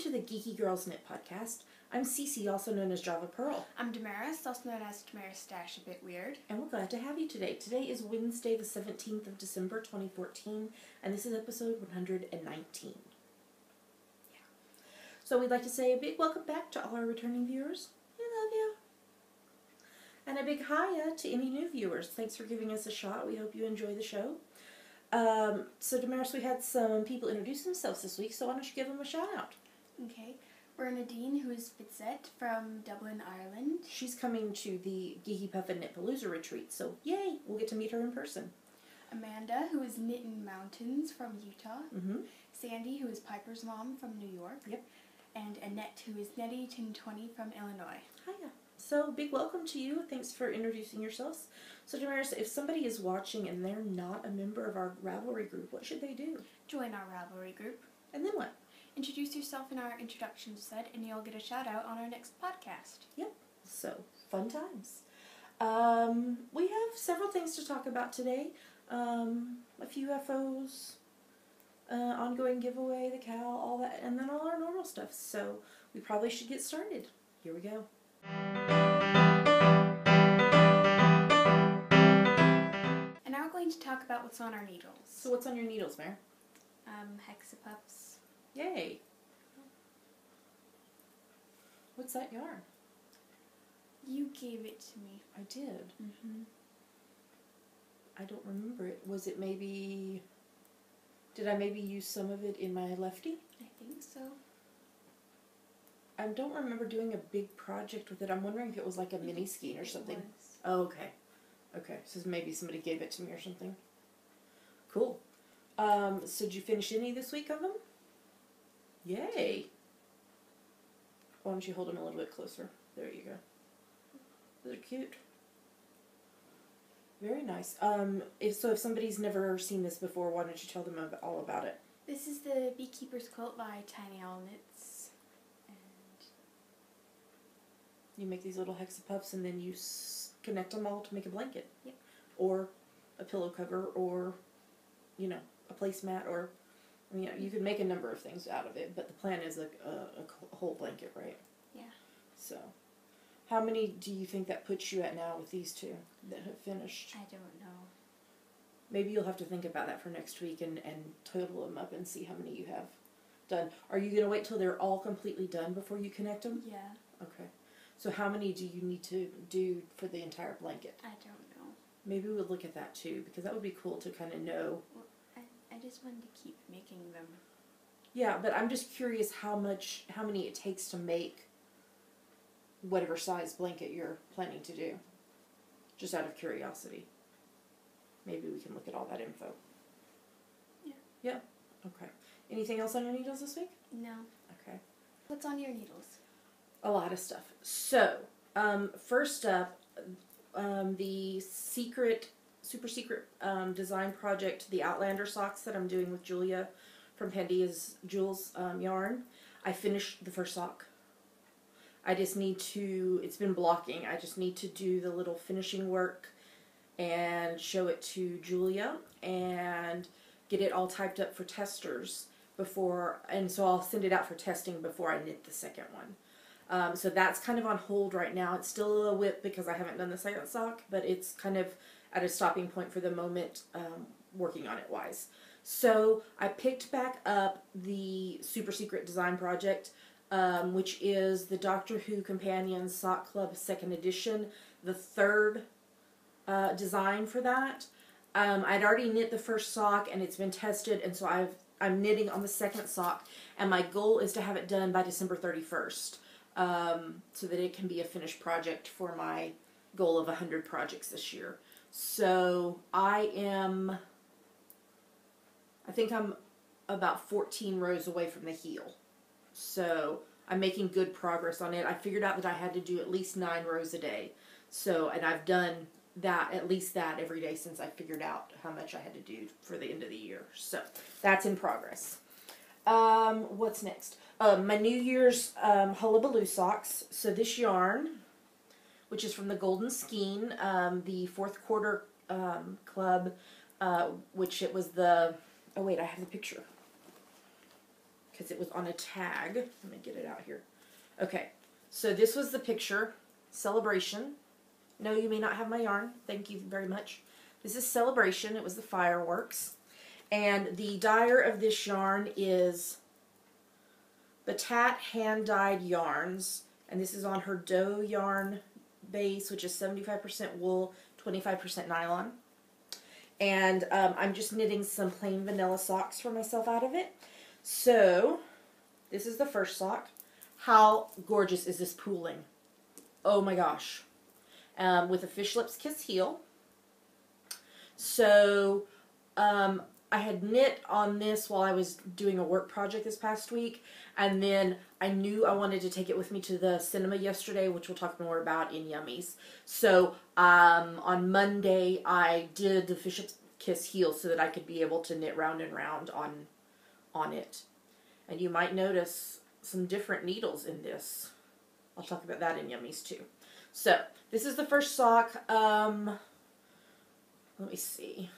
to the Geeky Girls Knit podcast. I'm Cece, also known as Java Pearl. I'm Damaris, also known as Damaris Stash, a bit weird. And we're glad to have you today. Today is Wednesday, the 17th of December, 2014, and this is episode 119. Yeah. So we'd like to say a big welcome back to all our returning viewers. We love you. And a big hiya to any new viewers. Thanks for giving us a shot. We hope you enjoy the show. So Damaris, we had some people introduce themselves this week, so why don't you give them a shout out? Okay. Bernadine, who is Fitzette from Dublin, Ireland. She's coming to the Geeky Puff and Knitpalooza retreat, so yay, we'll get to meet her in person. Amanda, who is Knittin' Mountains from Utah. Mm-hmm. Sandy, who is Piper's mom from New York. Yep. And Annette, who is Nettie 1020 from Illinois. Hiya. So, big welcome to you. Thanks for introducing yourselves. So, Damaris, if somebody is watching and they're not a member of our Ravelry group, what should they do? Join our Ravelry group. And then what? Introduce yourself in our introduction set, and you'll get a shout out on our next podcast. Yep. So, fun times. We have several things to talk about today. A few UFOs, ongoing giveaway, the cow, all that, and then all our normal stuff. So, we probably should get started. Here we go. And now we're going to talk about what's on our needles. So what's on your needles, Mare? Hexapuffs. Yay. What's that yarn? You gave it to me. I did. Mm-hmm. I don't remember it. Was it maybe... Did I maybe use some of it in my lefty? I think so. I don't remember doing a big project with it. I'm wondering if it was like a mini skein or something. It Oh, okay. Okay, so maybe somebody gave it to me or something. Cool. So did you finish any this week of them? Yay. Why don't you hold them a little bit closer? There you go. Those are cute. Very nice. If somebody's never seen this before, why don't you tell them all about it? This is the Beekeeper's Quilt by Tiny Owl Knits. You make these little hexapuffs and then you connect them all to make a blanket. Yep. Or a pillow cover, or, you know, a placemat, or, you know, you could make a number of things out of it, but the plan is a whole blanket, right? Yeah. So, how many do you think that puts you at now with these two that have finished? I don't know. Maybe you'll have to think about that for next week and total them up and see how many you have done. Are you going to wait till they're all completely done before you connect them? Yeah. Okay. So how many do you need to do for the entire blanket? I don't know. Maybe we'll look at that too, because that would be cool to kind of know. Well, I just wanted to keep making them. Yeah, but I'm just curious how many it takes to make whatever size blanket you're planning to do. Just out of curiosity. Maybe we can look at all that info. Yeah. Yeah? Okay. Anything else on your needles this week? No. Okay. What's on your needles? A lot of stuff. So, first up, the super secret design project, the Outlander socks that I'm doing with Julia from Pandia's Jules yarn. I finished the first sock. I just need to, it's been blocking, I just need to do the little finishing work and show it to Julia and get it all typed up for testers before, and so I'll send it out for testing before I knit the second one. So that's kind of on hold right now. It's still a whip because I haven't done the second sock, but it's kind of at a stopping point for the moment, working on it wise. So I picked back up the Super Secret Design Project, which is the Doctor Who Companion Sock Club 2nd edition, the third design for that. I'd already knit the first sock and it's been tested, and so I'm knitting on the second sock, and my goal is to have it done by December 31st. So that it can be a finished project for my goal of 100 projects this year. So I think I'm about 14 rows away from the heel. So I'm making good progress on it. I figured out that I had to do at least 9 rows a day. So, and I've done that, at least that every day since I figured out how much I had to do for the end of the year. So that's in progress. What's next? My New Year's Hullabaloo socks. So this yarn, which is from the Golden Skein, the 4th Quarter Club, which it was the... Oh wait, I have the picture. because it was on a tag. Let me get it out here. Okay, so this was the picture, Celebration. No, you may not have my yarn. Thank you very much. This is Celebration. It was the fireworks. And the dyer of this yarn is Batat hand-dyed yarns. And this is on her dough yarn base, which is 75% wool, 25% nylon. And I'm just knitting some plain vanilla socks for myself out of it. So, this is the first sock. How gorgeous is this pooling? Oh my gosh. With a Fish Lips Kiss heel. So, I had knit on this while I was doing a work project this past week, and then I knew I wanted to take it with me to the cinema yesterday, which we'll talk more about in Yummies. So, on Monday, I did the Fish Lips Kiss heel so that I could be able to knit round and round on it. And you might notice some different needles in this. I'll talk about that in Yummies too. So, this is the first sock. Let me see.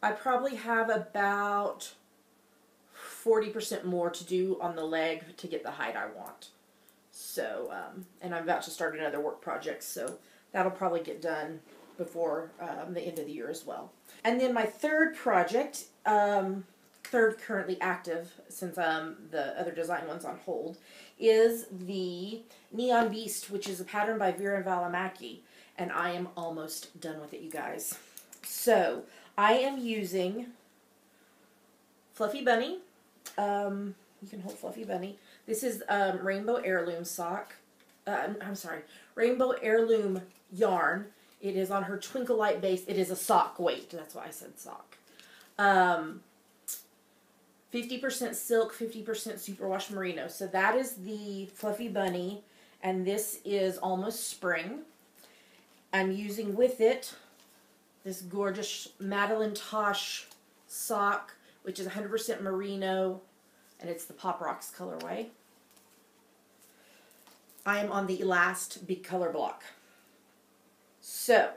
I probably have about 40% more to do on the leg to get the height I want. So, and I'm about to start another work project, so that'll probably get done before the end of the year as well. And then my third project, third currently active since the other design one's on hold, is the Neon Beast, which is a pattern by Vera Valimaki. And I am almost done with it, you guys. So, I am using Fluffy Bunny. You can hold Fluffy Bunny. This is Rainbow Heirloom sock. I'm sorry, Rainbow Heirloom yarn. It is on her Twinkle Light base. It is a sock weight. That's why I said sock. 50% silk, 50% superwash merino. So that is the Fluffy Bunny, and this is Almost Spring. I'm using with it this gorgeous Madeline Tosh sock, which is 100% merino, and it's the Pop Rocks colorway. I am on the last big color block. So,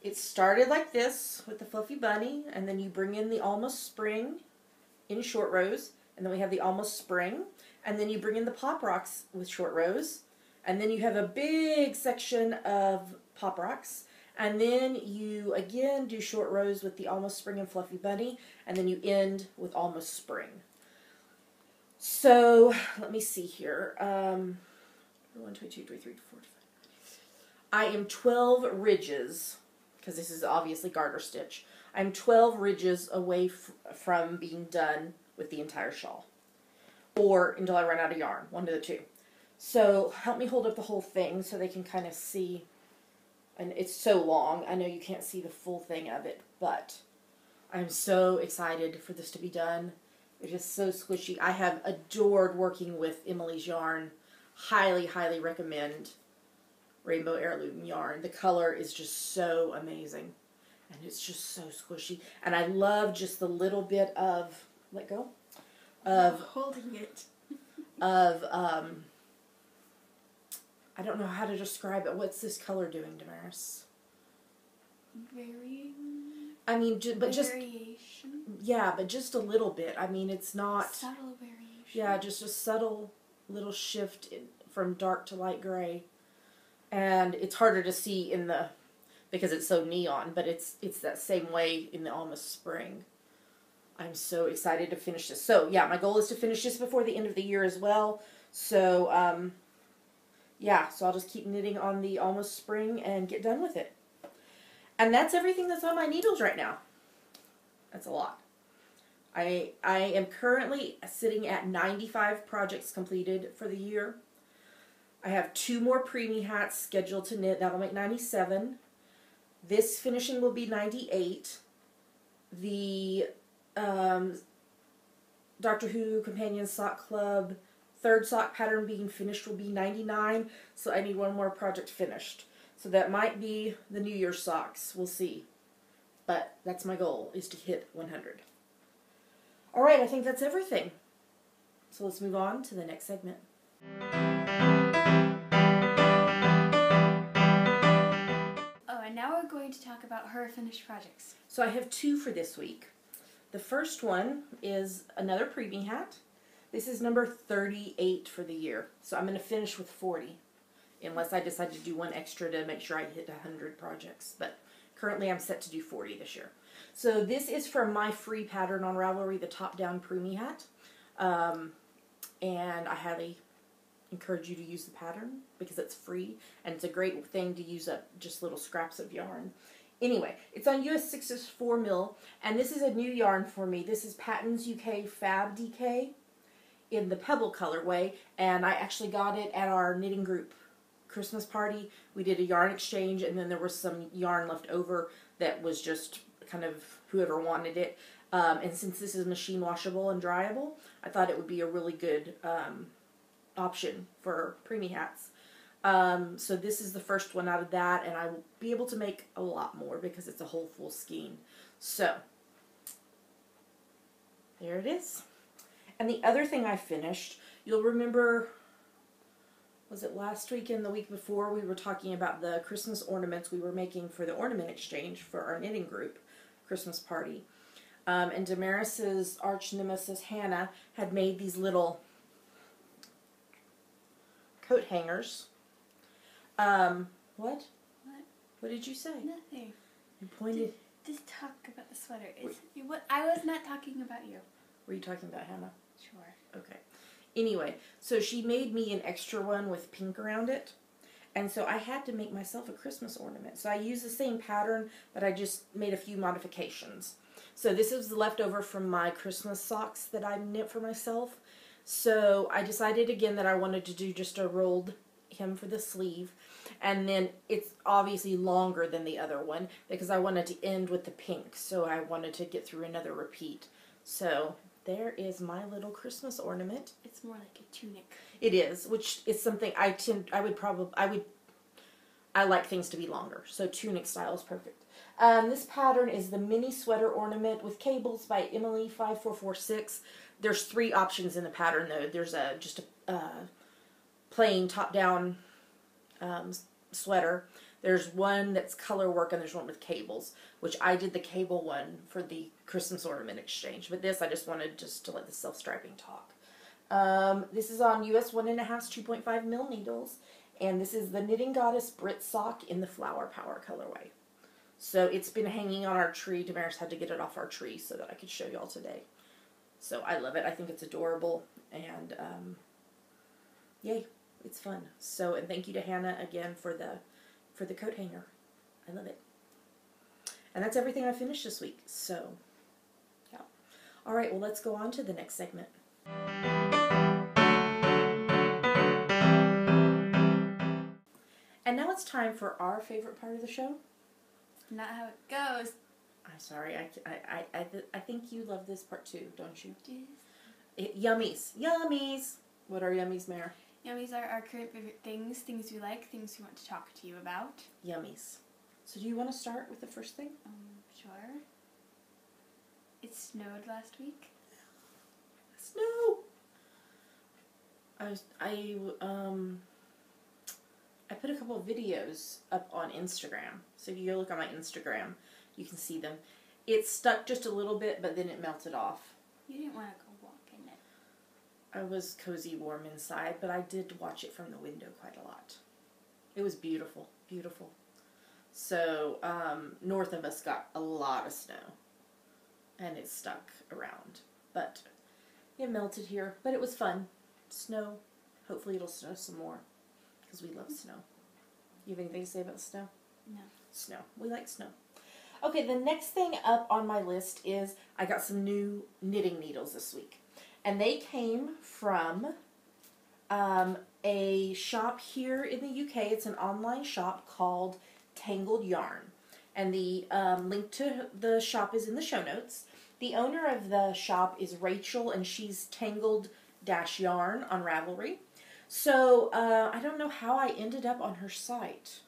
it started like this with the Fluffy Bunny, and then you bring in the Almost Spring in short rows, and then we have the Almost Spring, and then you bring in the Pop Rocks with short rows, and then you have a big section of Pop Rocks, and then you again do short rows with the Almost Spring and Fluffy Bunny, and then you end with Almost Spring. So, let me see here. 1, 2, 3, 4, 5. I am 12 ridges, because this is obviously garter stitch. I'm 12 ridges away from being done with the entire shawl. Or until I run out of yarn, one of the two. So help me hold up the whole thing so they can kind of see. And it's so long, I know you can't see the full thing of it, but I'm so excited for this to be done. It is so squishy. I have adored working with Emily's yarn. Highly, highly recommend Rainbow Heirloom yarn. The color is just so amazing. And it's just so squishy. And I love just the little bit of, let go, of holding it. Of, I don't know how to describe it. What's this color doing, Damaris? Varying. I mean, but just, variation. Yeah, but just a little bit. I mean, it's not. Subtle variation. Yeah, just a subtle little shift from dark to light gray. And it's harder to see in the, because it's so neon, but it's that same way in the Almost Spring. I'm so excited to finish this. So, yeah, my goal is to finish this before the end of the year as well. So, yeah, so I'll just keep knitting on the Almost Spring and get done with it. And that's everything that's on my needles right now. That's a lot. I am currently sitting at 95 projects completed for the year. I have 2 more preemie hats scheduled to knit. That'll make 97. This finishing will be 98. The Doctor Who Companion Sock Club third sock pattern being finished will be 99. So I need 1 more project finished. So that might be the New Year's socks. We'll see. But that's my goal, is to hit 100. Alright, I think that's everything. So let's move on to the next segment. Oh, and now we're going to talk about her finished projects. So I have 2 for this week. The first one is another preemie hat. This is number 38 for the year. So I'm going to finish with 40. Unless I decide to do one extra to make sure I hit 100 projects. But currently I'm set to do 40 this year. So this is from my free pattern on Ravelry, the top-down preemie hat. And I highly encourage you to use the pattern because it's free. And it's a great thing to use up just little scraps of yarn. Anyway, it's on US 6's 4 mil, and this is a new yarn for me. This is Patterns UK Fab DK in the Pebble colorway, and I actually got it at our knitting group Christmas party. We did a yarn exchange, and then there was some yarn left over that was just kind of whoever wanted it. And since this is machine washable and dryable, I thought it would be a really good option for preemie hats. So this is the first one out of that, and I will be able to make a lot more because it's a whole full skein. So, there it is. And the other thing I finished, you'll remember, was it last week and the week before, we were talking about the Christmas ornaments we were making for the ornament exchange for our knitting group Christmas party. And Damaris's arch nemesis, Hannah, had made these little coat hangers. What? What? What did you say? Nothing. You pointed. Just talk about the sweater. I was not talking about you. Were you talking about Hannah? Sure. Okay. Anyway, so she made me an extra one with pink around it. And so I had to make myself a Christmas ornament. So I used the same pattern, but I just made a few modifications. So this is the leftover from my Christmas socks that I knit for myself. So I decided again that I wanted to do just a rolled hem for the sleeve. And then it's obviously longer than the other one because I wanted to end with the pink. So I wanted to get through another repeat. So there is my little Christmas ornament. It's more like a tunic. It is, which is something I like things to be longer. So tunic style is perfect. This pattern is the mini sweater ornament with cables by Emily 5446. There's 3 options in the pattern though. There's just a plain top-down sweater. There's one that's color work, and there's one with cables, which I did the cable one for the Christmas ornament exchange. But this, I just wanted to let the self-striping talk. This is on US 1.5 2.5 mil needles, and this is the Knitting Goddess Brit sock in the Flower Power colorway. So it's been hanging on our tree. Damaris had to get it off our tree so that I could show y'all today. So I love it. I think it's adorable, and yay, it's fun. So, and thank you to Hannah again for the coat hanger. I love it. And that's everything I finished this week. So, yeah. All right, well, let's go on to the next segment. And now it's time for our favorite part of the show. Not how it goes. I'm sorry. I think you love this part too, don't you? Yes. Yummies. Yummies. What are yummies, Mare? Yummies are our current favorite things, things we like, things we want to talk to you about. Yummies. So do you want to start with the first thing? Sure. It snowed last week. Snow! I put a couple of videos up on Instagram. So if you go look on my Instagram, you can see them. It stuck just a little bit, but then it melted off. You didn't want to go walk in it. I was cozy warm inside, but I did watch it from the window quite a lot. It was beautiful, beautiful. So, north of us got a lot of snow, and it stuck around. But it melted here, but it was fun. Snow. Hopefully it'll snow some more, because we love snow. You have anything to say about snow? No. Snow. We like snow. Okay, the next thing up on my list is I got some new knitting needles this week. And they came from a shop here in the UK. It's an online shop called Tangled Yarn. And the link to the shop is in the show notes. The owner of the shop is Rachel, and she's Tangled-Yarn on Ravelry. So I don't know how I ended up on her site,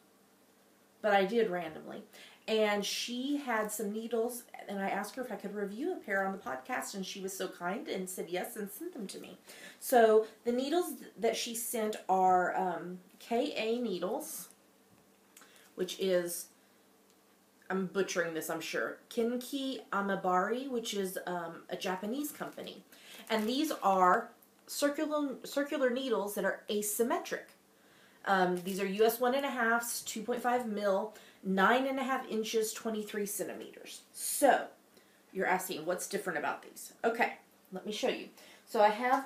but I did randomly. And she had some needles, and I asked her if I could review a pair on the podcast, and she was so kind and said yes and sent them to me. So the needles that she sent are KA needles, which is I'm butchering this, I'm sure. Kinki Amabari, which is a Japanese company. And these are circular needles that are asymmetric. These are US 1.5s, 2.5 mil, 9.5 inches, 23 centimeters. So, you're asking, what's different about these? Okay, let me show you. So I have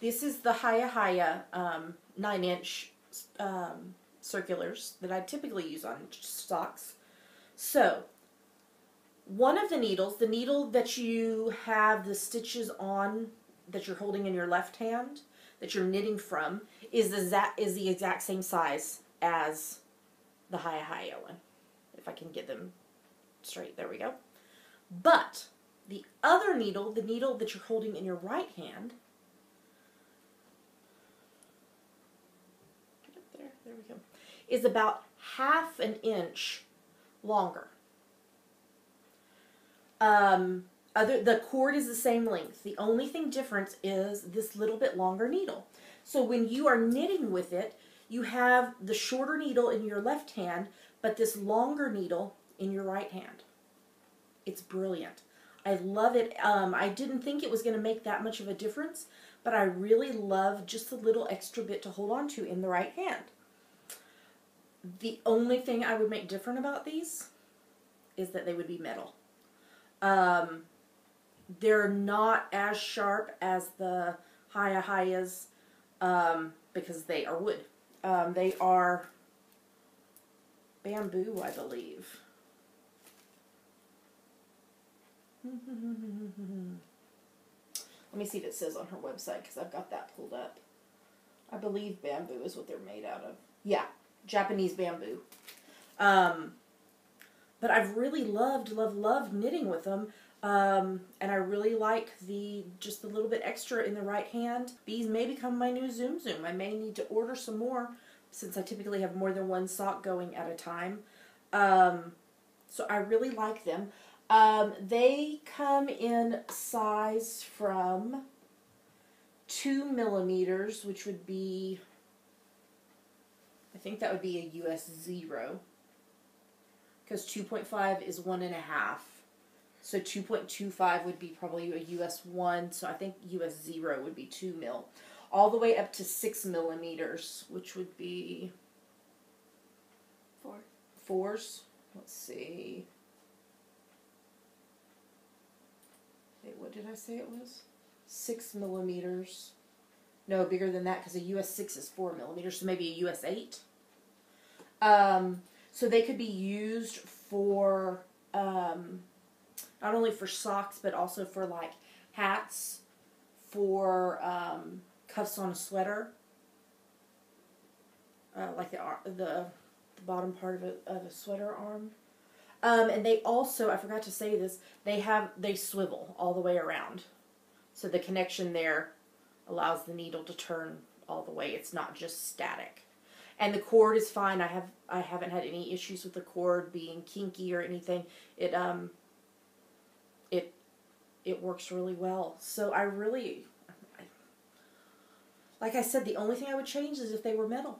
this is the S.H.I.E.L.D 9-inch circulars that I typically use on socks. So, one of the needles, the needle that you have the stitches on, that you're holding in your left hand, that you're knitting from, is the exact same size as the S.H.I.E.L.D one. If I can get them straight, there we go. But the other needle, the needle that you're holding in your right hand, get up there we go, is about 1/2 inch longer. The cord is the same length. The only thing different is this little bit longer needle. So when you are knitting with it, you have the shorter needle in your left hand, but this longer needle in your right hand. It's brilliant. I love it. I didn't think it was going to make that much of a difference, but I really love just a little extra bit to hold on to in the right hand. The only thing I would make different about these is that they would be metal. They're not as sharp as the S.H.I.E.L.D's because they are wood. They are bamboo, I believe. Let me see if it says on her website, because I've got that pulled up. I believe bamboo is what they're made out of. Yeah, Japanese bamboo. But I've really loved knitting with them. And I really like just a little bit extra in the right hand. These may become my new Zoom Zoom. I may need to order some more, since I typically have more than one sock going at a time. So I really like them. They come in size from 2 millimeters, which would be, I think that would be a US 0. Because 2.5 is 1.5. So 2.25 would be probably a US 1. So I think US 0 would be 2 mil. All the way up to 6 millimeters, which would be 4s. Let's see. Wait, what did I say it was? 6 millimeters. No, bigger than that, because a US 6 is 4 millimeters, so maybe a US 8. So they could be used for, not only for socks, but also for like hats, for cuffs on a sweater, like the bottom part of a sweater arm. And they also, I forgot to say this, they swivel all the way around. So the connection there allows the needle to turn all the way. It's not just static. And the cord is fine. I haven't had any issues with the cord being kinky or anything. It works really well. So like I said, the only thing I would change is if they were metal,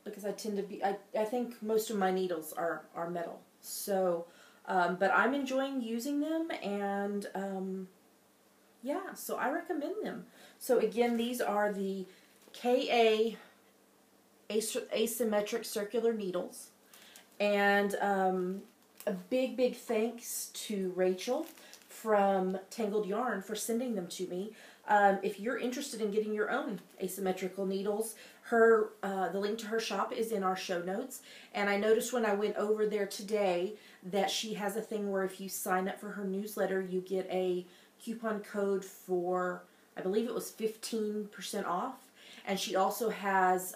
because I tend to be, I think most of my needles are metal. So, but I'm enjoying using them, and yeah, so I recommend them. So again, these are the KA asymmetric circular needles, and a big thanks to Rachel from Tangled Yarn for sending them to me. If you're interested in getting your own asymmetrical needles, the link to her shop is in our show notes. And I noticed when I went over there today that she has a thing where if you sign up for her newsletter, you get a coupon code for, I believe it was 15% off. And she also has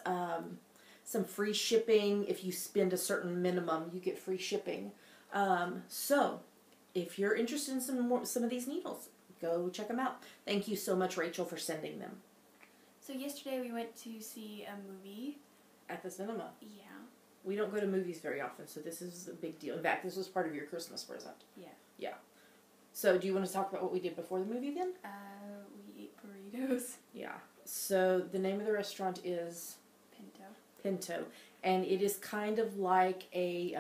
some free shipping. If you spend a certain minimum, you get free shipping. So if you're interested in some of these needles, go check them out. Thank you so much, Rachel, for sending them. So yesterday we went to see a movie. At the cinema. Yeah. We don't go to movies very often, so this is a big deal. In fact, this was part of your Christmas present. Yeah. Yeah. So do you want to talk about what we did before the movie then? We ate burritos. Yeah. So the name of the restaurant is Pinto. And it is kind of like a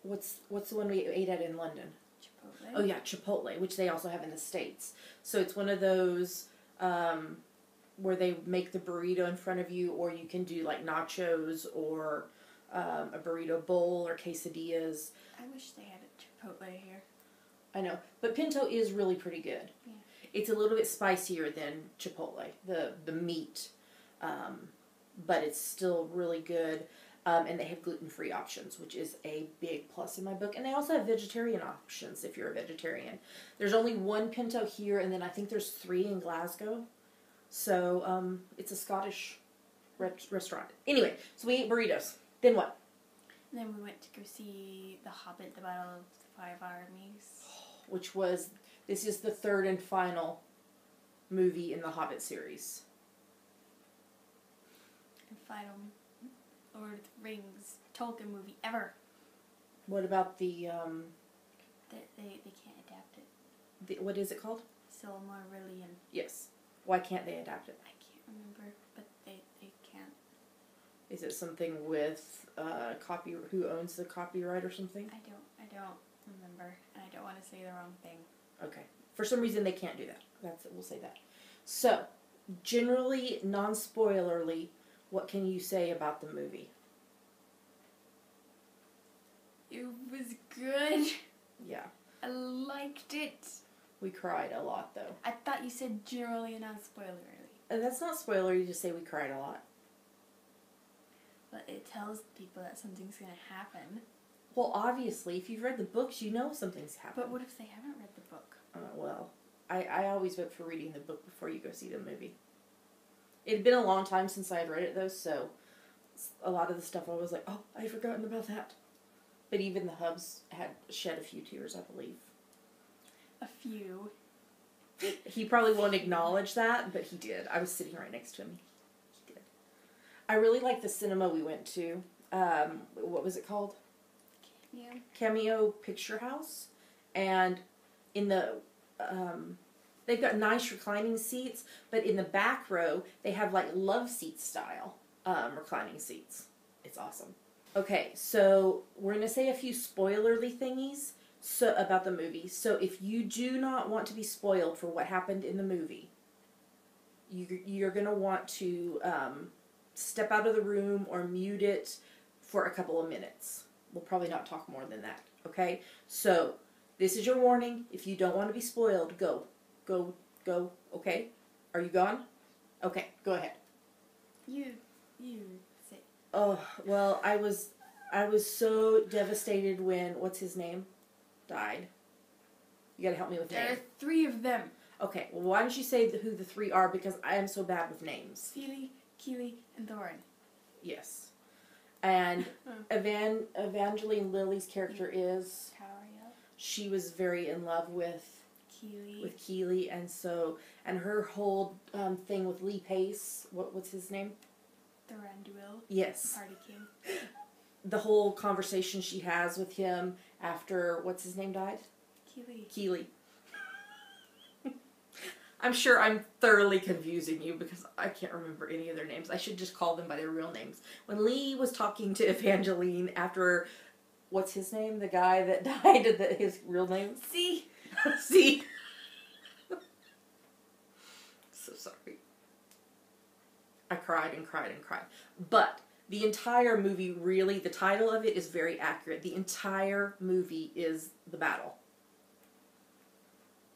what's the one we ate at in London? Chipotle. Oh yeah, Chipotle, which they also have in the States. So it's one of those where they make the burrito in front of you, or you can do like nachos or a burrito bowl or quesadillas. I wish they had a Chipotle here. I know, but pinto is really pretty good. Yeah. It's a little bit spicier than Chipotle, the meat, but it's still really good. And they have gluten-free options, which is a big plus in my book. And they also have vegetarian options if you're a vegetarian. There's only one pinto here, and then I think there's 3 in Glasgow. So it's a Scottish restaurant. Anyway, so we ate burritos. Then what? And then we went to go see The Hobbit, The Battle of the Five Armies. Which was, this is the 3rd and final movie in the Hobbit series. And final Lord of the Rings Tolkien movie ever. What about the, They can't adapt it. what is it called? Silmarillion. Yes. Why can't they adapt it? I can't remember, but they can't. Is it something with who owns the copyright or something? I don't remember, and I don't want to say the wrong thing. Okay. For some reason they can't do that. That's it. We'll say that. So, generally, non-spoilerly, what can you say about the movie? It was good. Yeah. I liked it. We cried a lot, though. I thought you said generally and not spoilerly. And that's not spoilery to say we cried a lot. But it tells people that something's going to happen. Well, obviously, if you've read the books, you know something's happened. But what if they haven't read the book? Well, I always vote for reading the book before you go see the movie. It had been a long time since I had read it, though, so a lot of the stuff I was like, oh, I'd forgotten about that. But even the Hubs had shed a few tears, I believe. A few. He probably won't acknowledge that, but he did. I was sitting right next to him. He did. I really liked the cinema we went to. What was it called? Yeah. Cameo Picture House. And in the... they've got nice reclining seats, but in the back row, they have like love seat style reclining seats. It's awesome. Okay, so we're going to say a few spoilerly thingies about the movie. So if you do not want to be spoiled for what happened in the movie, you're going to want to step out of the room or mute it for a couple of minutes. We'll probably not talk more than that, okay? So this is your warning. If you don't want to be spoiled, go. Go, okay? Are you gone? Okay, go ahead. You say. Oh, well, I was so devastated when, what's his name, died. You gotta help me with There names. are 3 of them. Okay, well, why don't you say who the 3 are, because I am so bad with names. Feely, Keely, and Thorin. Yes. And Evangeline Lilly's character is... Tauriel. She was very in love with Keely. and her whole thing with Lee Pace, what's his name? Thranduil. Yes. Party King. The whole conversation she has with him after, what's his name died? Keely. I'm sure I'm thoroughly confusing you because I can't remember any of their names. I should just call them by their real names. When Lee was talking to Evangeline after, what's his name? The guy that died, his real name? See? See? So sorry. I cried and cried and cried. But the entire movie really, the title of it is very accurate. The entire movie is the battle.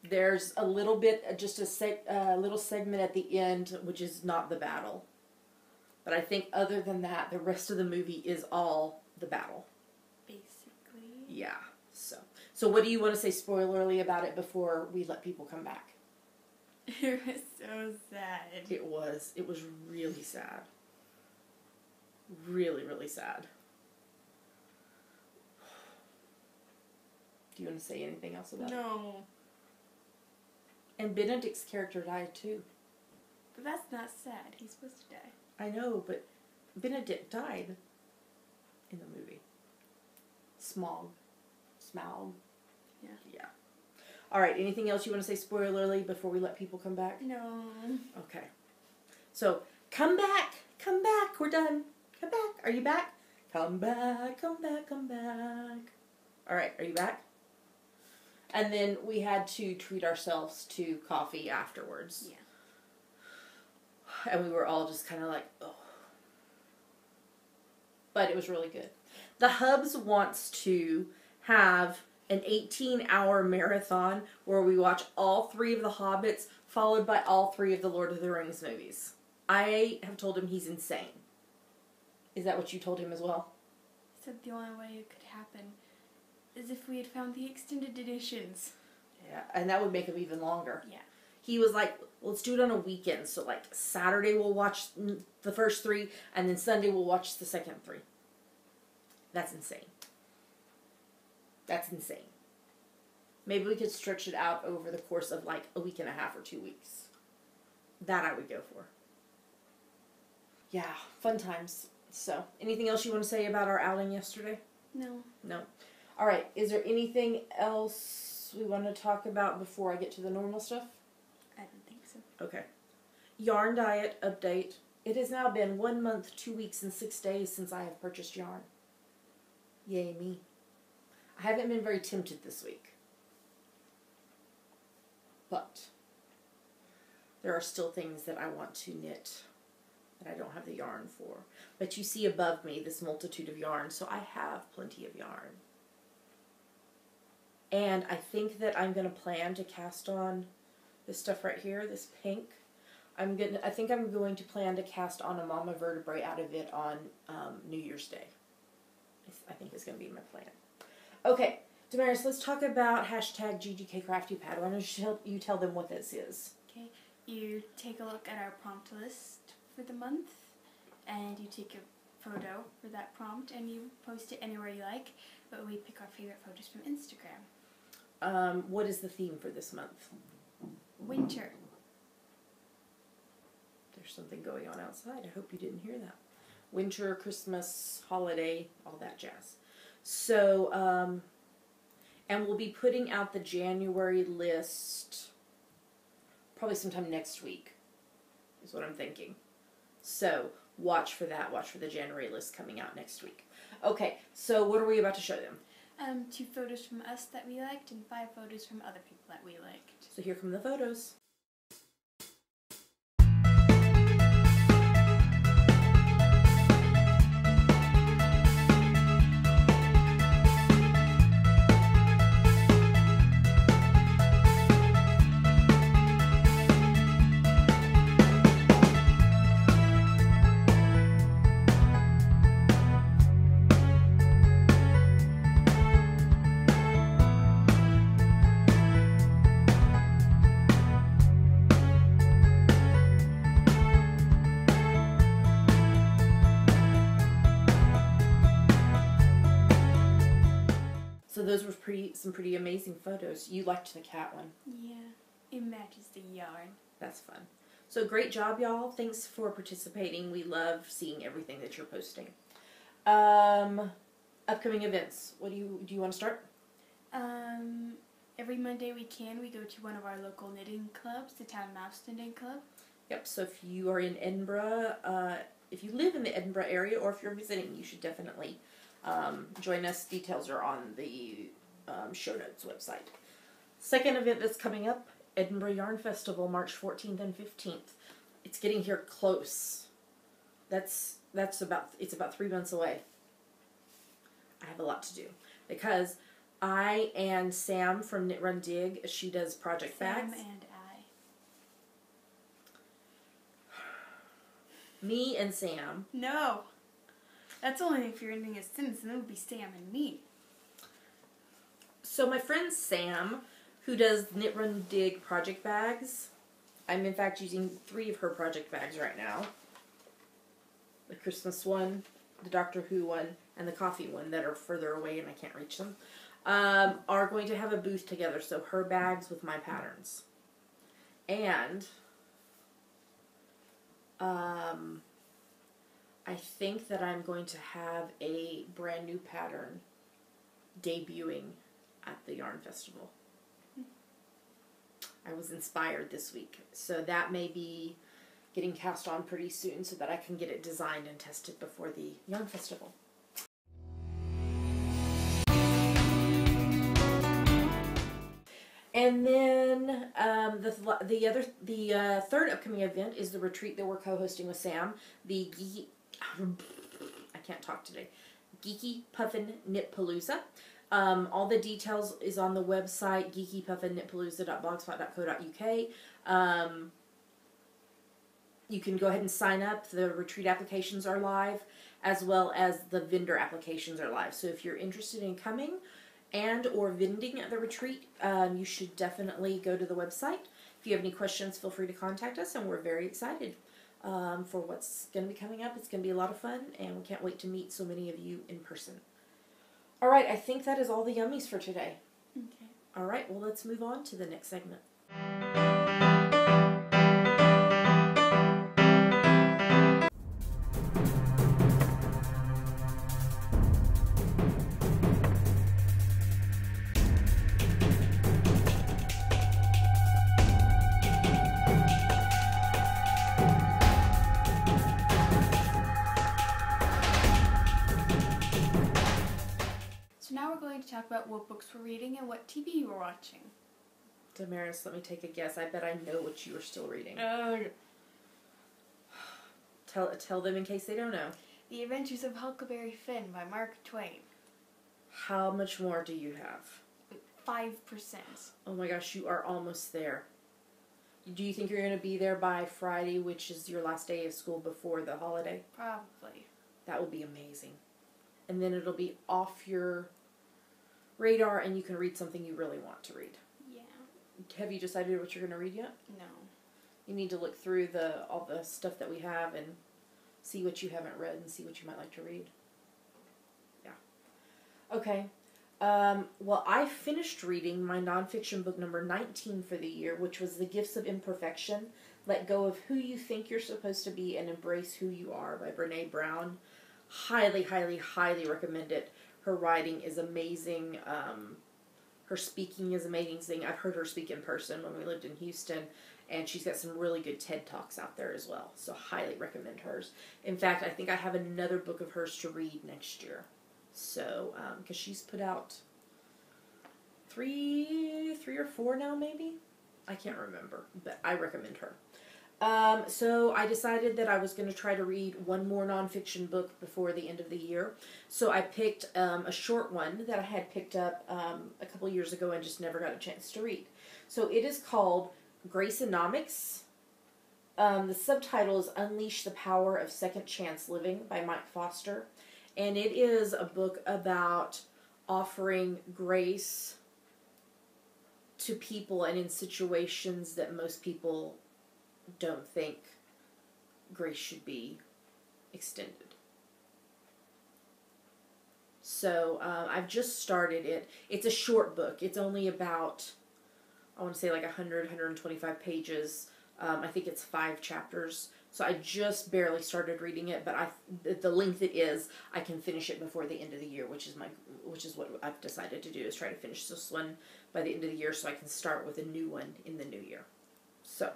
There's a little bit, just a little segment at the end, which is not the battle. But I think other than that, the rest of the movie is all the battle. Basically. Yeah. So what do you want to say spoilerly about it before we let people come back? It was so sad. It was really sad. Really, really sad. Do you want to say anything else about it? No. And Benedict's character died too. But that's not sad. He's supposed to die. I know, but Benedict died in the movie. Smaug. Yeah. All right, anything else you want to say spoilerly before we let people come back? No. Okay. So, come back, we're done. Come back. Are you back? Come back. All right, are you back? And then we had to treat ourselves to coffee afterwards. Yeah. And we were all just kind of like, oh. But it was really good. The Hubs wants to have an 18-hour marathon where we watch all 3 of the Hobbits, followed by all 3 of the Lord of the Rings movies. I have told him he's insane. Is that what you told him as well? He said the only way it could happen is if we had found the extended editions. Yeah, and that would make him even longer. Yeah. He was like, let's do it on a weekend. So, like, Saturday we'll watch the first 3, and then Sunday we'll watch the second 3. That's insane. That's insane. Maybe we could stretch it out over the course of, like, a week and a half or 2 weeks. That I would go for. Yeah, fun times. So, anything else you want to say about our outing yesterday? No. No. All right, is there anything else we want to talk about before I get to the normal stuff? I don't think so. Okay. Yarn diet update. It has now been 1 month, 2 weeks, and 6 days since I have purchased yarn. Yay me. I haven't been very tempted this week. But there are still things that I want to knit that I don't have the yarn for. But you see above me this multitude of yarn, so I have plenty of yarn. And I think that I'm going to plan to cast on this stuff right here, this pink. I think I'm going to plan to cast on a mama vertebrae out of it on New Year's Day. I think is going to be my plan. Okay, Damaris, let's talk about hashtag GGKCraftyPad. Why don't you tell them what this is? Okay, you take a look at our prompt list for the month, and you take a photo for that prompt, and you post it anywhere you like, but we pick our favorite photos from Instagram. What is the theme for this month? Winter. There's something going on outside. I hope you didn't hear that. Winter, Christmas, holiday, all that jazz. So, and we'll be putting out the January list probably sometime next week, is what I'm thinking. So, watch for that. Watch for the January list coming out next week. Okay, so what are we about to show them? 2 photos from us that we liked and 5 photos from other people that we liked. So here come the photos. So those were some pretty amazing photos. You liked the cat one. Yeah, it matches the yarn. That's fun. So great job, y'all. Thanks for participating. We love seeing everything that you're posting. Upcoming events. What do you want to start? Every Monday we go to one of our local knitting clubs, the Town Mouse Knitting Club. Yep, so if you are in Edinburgh, if you live in the Edinburgh area or if you're visiting, you should definitely join us. Details are on the show notes website. Second event that's coming up, Edinburgh Yarn Festival, March 14th and 15th. It's getting here close. It's about 3 months away. I have a lot to do because I and Sam from Knit Run Dig, she does project bags. Sam and I. Me and Sam. No. That's only if you're ending a sentence, and it would be Sam and me. So my friend Sam, who does Knit Run Dig project bags, I'm in fact using 3 of her project bags right now. The Christmas one, the Doctor Who one, and the coffee one that are further away and I can't reach them, are going to have a booth together. So her bags with my patterns. And I think that I'm going to have a brand new pattern debuting at the Yarn Festival. I was inspired this week, so that may be getting cast on pretty soon so that I can get it designed and tested before the Yarn Festival. And then the third upcoming event is the retreat that we're co-hosting with Sam, the Geeky. I can't talk today. Geeky Puffin Knitpalooza. All the details is on the website geekypuffinknitpalooza.blogspot.co.uk. You can go ahead and sign up. The retreat applications are live, as well as the vendor applications are live. So if you're interested in coming and or vending at the retreat, you should definitely go to the website. If you have any questions, feel free to contact us, and we're very excited for what's going to be coming up. It's going to be a lot of fun, and we can't wait to meet so many of you in person. All right, I think that is all the yummies for today. Okay. All right, well, let's move on to the next segment. So now we're going to talk about what books we're reading and what TV you were watching. Damaris, let me take a guess. I bet I know what you are still reading. Tell them in case they don't know. The Adventures of Huckleberry Finn by Mark Twain. How much more do you have? 5%. Oh my gosh, you are almost there. Do you think you're going to be there by Friday, which is your last day of school before the holiday? Probably. That would be amazing. And then it'll be off your radar and you can read something you really want to read. Yeah. Have you decided what you're going to read yet? No. You need to look through all the stuff that we have and see what you haven't read and see what you might like to read. Yeah. Okay. Well, I finished reading my nonfiction book number 19 for the year, which was The Gifts of Imperfection. Let Go of Who You Think You're Supposed to Be and Embrace Who You Are by Brene Brown. Highly, highly, highly recommend it. Her writing is amazing. Her speaking is amazing. I've heard her speak in person when we lived in Houston, and she's got some really good TED Talks out there as well. So highly recommend hers. In fact, I think I have another book of hers to read next year. So, because she's put out three or four now, maybe? I can't remember, but I recommend her. So I decided that I was going to try to read one more nonfiction book before the end of the year. So I picked a short one that I had picked up a couple years ago and just never got a chance to read. So it is called Graceonomics. The subtitle is Unleash the Power of Second Chance Living by Mike Foster. And it is a book about offering grace to people and in situations that most people don't think grace should be extended. So I've just started it. It's a short book. It's only about, I want to say like 125 pages. I think it's 5 chapters. So I just barely started reading it, but the length it is, I can finish it before the end of the year, which is what I've decided to do, is try to finish this one by the end of the year so I can start with a new one in the new year. So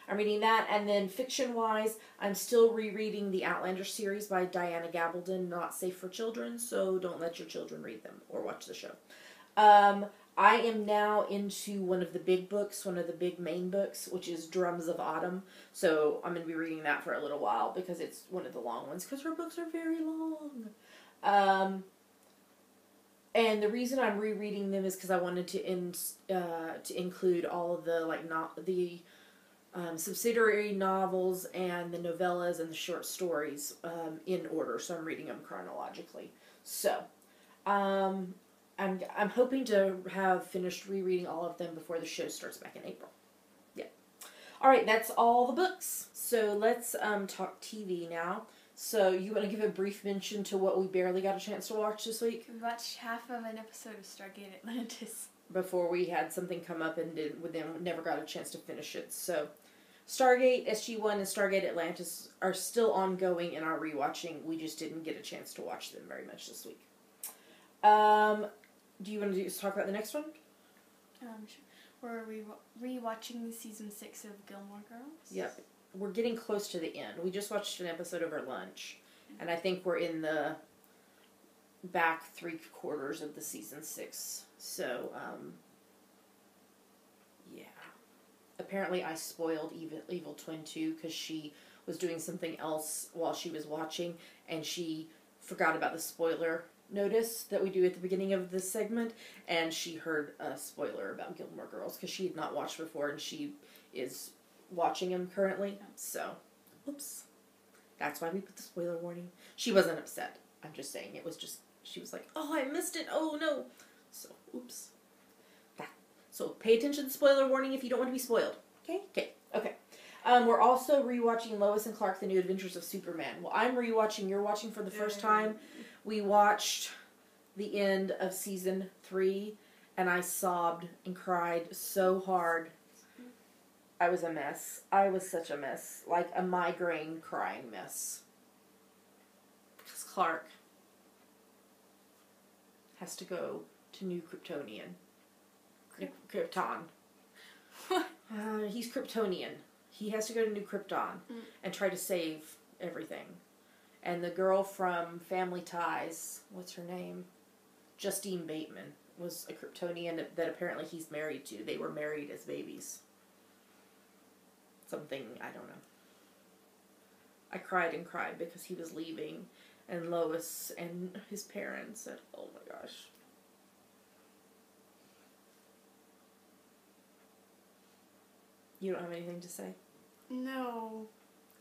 I'm reading that, and then fiction-wise, I'm still rereading the Outlander series by Diana Gabaldon, Not Safe for Children, so don't let your children read them or watch the show. I am now into one of the big books, one of the big main books, which is Drums of Autumn. So I'm going to be reading that for a little while because it's one of the long ones, because her books are very long. And the reason I'm rereading them is because I wanted to include all of the subsidiary novels and the novellas and the short stories in order. So I'm reading them chronologically. So I'm hoping to have finished rereading all of them before the show starts back in April. Yeah. All right, that's all the books. So let's talk TV now. So you want to give a brief mention to what we barely got a chance to watch this week? We watched half of an episode of Stargate Atlantis. Before we had something come up and then never got a chance to finish it. So Stargate, SG-1, and Stargate Atlantis are still ongoing in our rewatching. We just didn't get a chance to watch them very much this week. Do you want to talk about the next one? Sure. We're rewatching season 6 of Gilmore Girls. Yep. We're getting close to the end. We just watched an episode over lunch, and I think we're in the back 3/4 of the season 6. So, Yeah. Apparently I spoiled Evil Twin 2 because she was doing something else while she was watching, and she forgot about the spoiler notice that we do at the beginning of this segment, and she heard a spoiler about Gilmore Girls because she had not watched before, and she is watching them currently. So, oops. That's why we put the spoiler warning. She wasn't upset. I'm just saying it was just, she was like, oh, I missed it. Oh, no. So, oops. So pay attention to the spoiler warning if you don't want to be spoiled. Okay? Okay. We're also rewatching Lois and Clark: The New Adventures of Superman. Well, I'm rewatching. You're watching for the first time. We watched the end of season 3, and I sobbed and cried so hard. I was a mess. I was such a mess. Like a migraine crying mess. Because Clark has to go to New Kryptonian. Krypton. He's Kryptonian. He has to go to New Krypton and try to save everything. And the girl from Family Ties, what's her name? Justine Bateman, was a Kryptonian that apparently he's married to. They were married as babies. Something, I don't know. I cried and cried because he was leaving, and Lois and his parents, and oh my gosh. You don't have anything to say? No.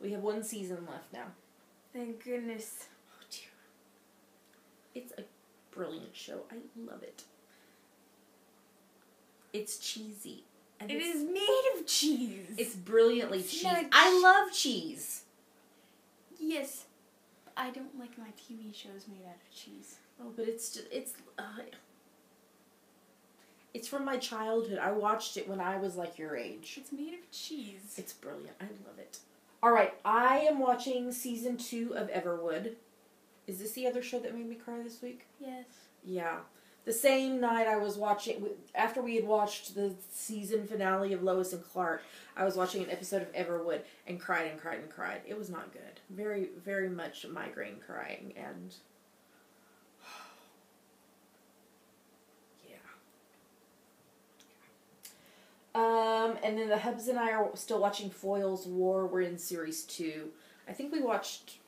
We have 1 season left now. Thank goodness. Oh dear. It's a brilliant show. I love it. It's cheesy. And it is made of cheese. It's brilliantly cheesy. I love cheese. Yes. I don't like my TV shows made out of cheese. Oh, but it's just, it's from my childhood. I watched it when I was like your age. It's made of cheese. It's brilliant. I love it. Alright, I am watching season 2 of Everwood. Is this the other show that made me cry this week? Yes. Yeah. The same night I was watching, after we had watched the season finale of Lois and Clark, I was watching an episode of Everwood and cried and cried and cried. It was not good. Very, very much migraine crying, and and then the hubs and I are still watching Foyle's War. We're in series 2. I think we watched,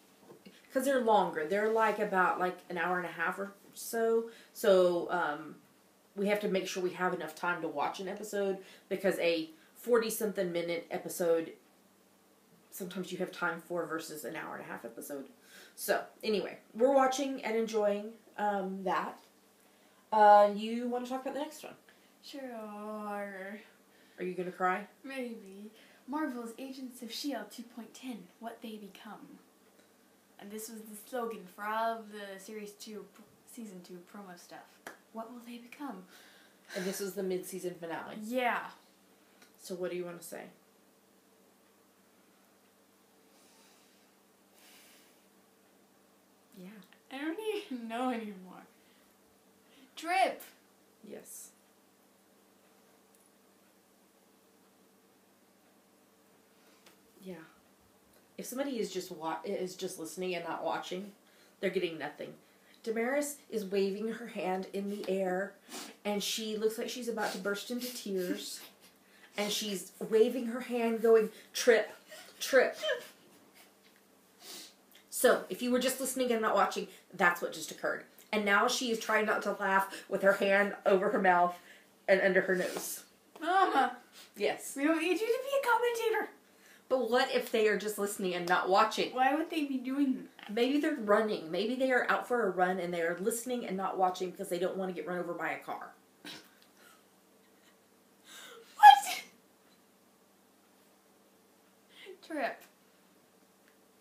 because they're longer. They're like about like an hour and a half or so. So we have to make sure we have enough time to watch an episode, because a 40-something minute episode, sometimes you have time for versus an hour and a half episode. So anyway, we're watching and enjoying that. You want to talk about the next one? Sure. Are you going to cry? Maybe. Marvel's Agents of S.H.I.E.L.D. 2.10, What They Become. And this was the slogan for all of the Series 2, Season 2 promo stuff. What will they become? And this was the mid-season finale. Yeah. So what do you want to say? Yeah. I don't even know anymore. Drip! Yes. Yeah. If somebody is just listening and not watching, they're getting nothing. Damaris is waving her hand in the air, and she looks like she's about to burst into tears. And she's waving her hand going, trip, trip. So, if you were just listening and not watching, that's what just occurred. And now she is trying not to laugh with her hand over her mouth and under her nose. Mama! Yes. We don't need you to be a commentator! But what if they are just listening and not watching? Why would they be doing that? Maybe they're running. Maybe they are out for a run and they are listening and not watching because they don't want to get run over by a car. What? Trip.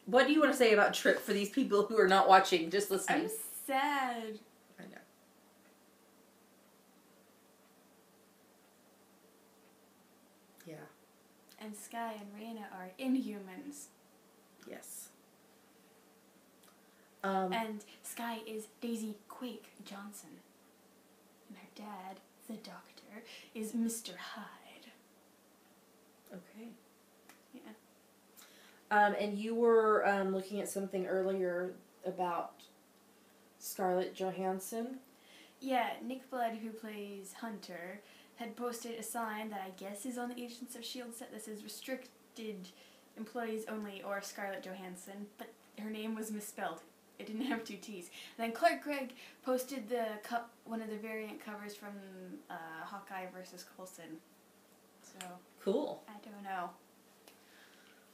What do you want to say about Trip for these people who are not watching, just listening? I'm sad. I know. Yeah. And Sky and Raina are Inhumans. Yes. And Sky is Daisy Quake Johnson. And her dad, the Doctor, is Mr. Hyde. Okay. Yeah. And you were looking at something earlier about Scarlett Johansson. Yeah, Nick Blood, who plays Hunter, had posted a sign that I guess is on the Agents of S.H.I.E.L.D. set that says restricted employees only or Scarlett Johansson, but her name was misspelled. It didn't have 2 T's. And then Clark Gregg posted one of the variant covers from Hawkeye versus Coulson. So Cool. I don't know.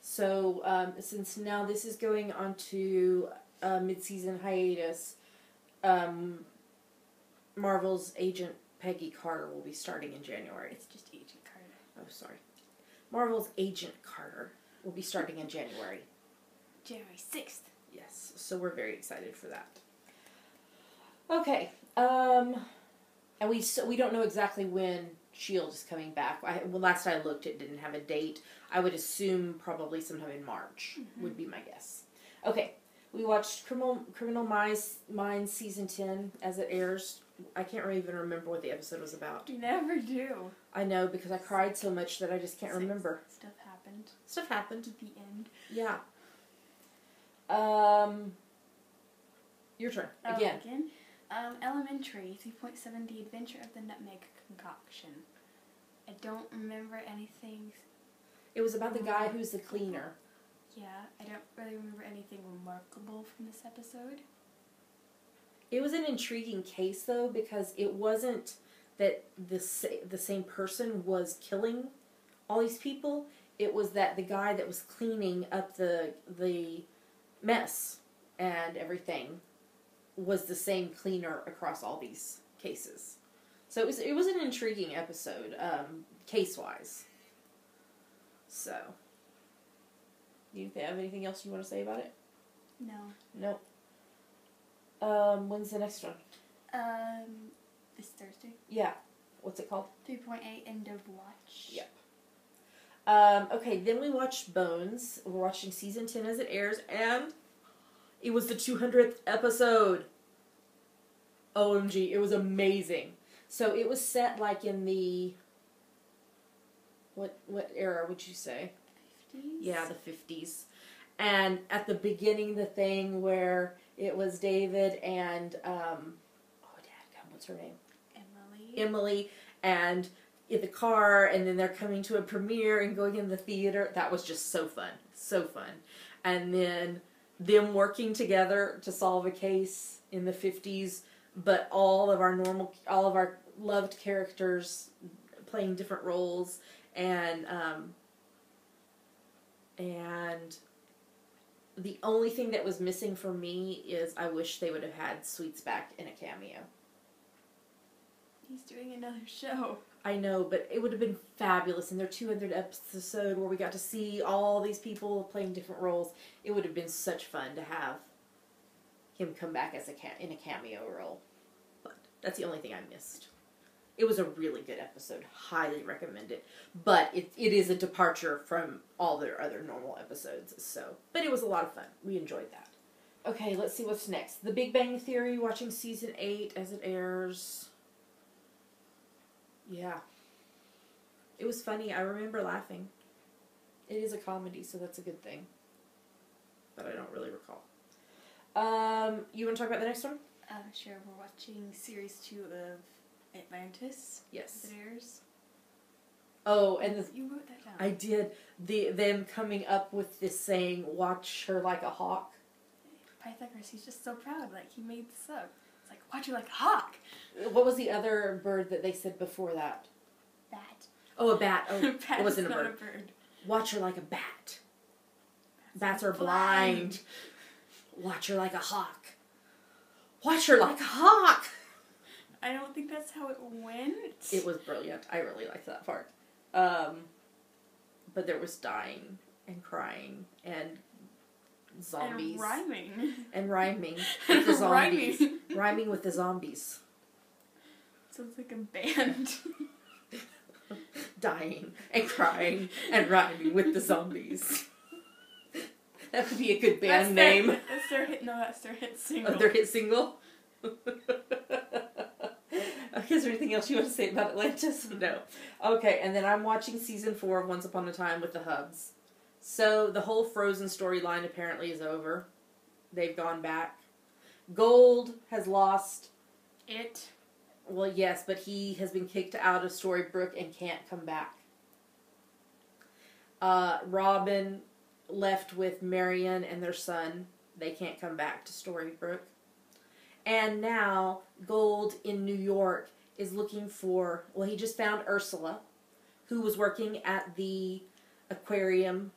So since now this is going on to mid-season hiatus, Marvel's Agent Peggy Carter will be starting in January. It's just Agent Carter. Oh, sorry. Marvel's Agent Carter will be starting in January. January 6th. Yes, so we're very excited for that. Okay, and we don't know exactly when S.H.I.E.L.D. is coming back. Last I looked, it didn't have a date. I would assume probably sometime in March would be my guess. Okay, we watched Criminal Minds Season 10 as it airs. I can't really even remember what the episode was about. You never do. I know, because I cried so much that I just can't remember. Stuff happened. Stuff happened. At the end. Yeah. Your turn. Again. Elementary, 3.7, The Adventure of the Nutmeg Concoction. I don't remember anything. It was about the guy who's the cleaner. Yeah, I don't really remember anything remarkable from this episode. It was an intriguing case, though, because it wasn't that the same person was killing all these people. It was that the guy that was cleaning up the mess and everything was the same cleaner across all these cases. So it was an intriguing episode, case-wise. So, do you have anything else you want to say about it? No. Nope. When's the next one? This Thursday. Yeah. What's it called? 3.8, End of Watch. Yep. Okay, then we watched Bones. We're watching season 10 as it airs, and it was the 200th episode. OMG, it was amazing. So it was set like in the... What era would you say? 50s? Yeah, the 50s. And at the beginning, the thing where it was David and, what's her name? Emily, and in the car, and then they're coming to a premiere and going in the theater. That was just so fun. So fun. And then them working together to solve a case in the 50s, but all of our loved characters playing different roles, and the only thing that was missing for me is I wish they would have had Sweets back in a cameo. He's doing another show. I know, but it would have been fabulous in their 200th episode where we got to see all these people playing different roles. It would have been such fun to have him come back as in a cameo role. But that's the only thing I missed. It was a really good episode. Highly recommend it. But it is a departure from all their other normal episodes. But it was a lot of fun. We enjoyed that. Okay, let's see what's next. The Big Bang Theory, watching season 8 as it airs. Yeah. It was funny. I remember laughing. It is a comedy, so that's a good thing. But I don't really recall. You want to talk about the next one? Sure. We're watching series 2 of Atlantis. Yes. As it airs. Oh, and you wrote that down. I did. Them coming up with this saying, "Watch her like a hawk." Pythagoras, he's just so proud. Like, he made this up. It's like, watch her like a hawk. What was the other bird that they said before that? Bat. Oh, a bat. Oh, Bat it wasn't is a not bird. a bird. Watch her like a bat. Bats are blind. Watch her like a hawk. Watch her like a hawk. I don't think that's how it went. It was brilliant. I really liked that part. But there was dying and crying and zombies. And rhyming. And rhyming with the zombies. Rhyming. Rhyming with the zombies. Sounds like a band. Dying and crying and rhyming with the zombies. That would be a good band name. That's their hit. No, that's their hit single. Oh, their hit single? Okay, is there anything else you want to say about Atlantis? No. Okay, and then I'm watching season 4 of Once Upon a Time with the Hubs. So, the whole Frozen storyline apparently is over. They've gone back. Gold has lost... It. Well, yes, but he has been kicked out of Storybrooke and can't come back. Robin left with Marion and their son. They can't come back to Storybrooke. And now Gold in New York is looking for, well, he just found Ursula, who was working at the aquarium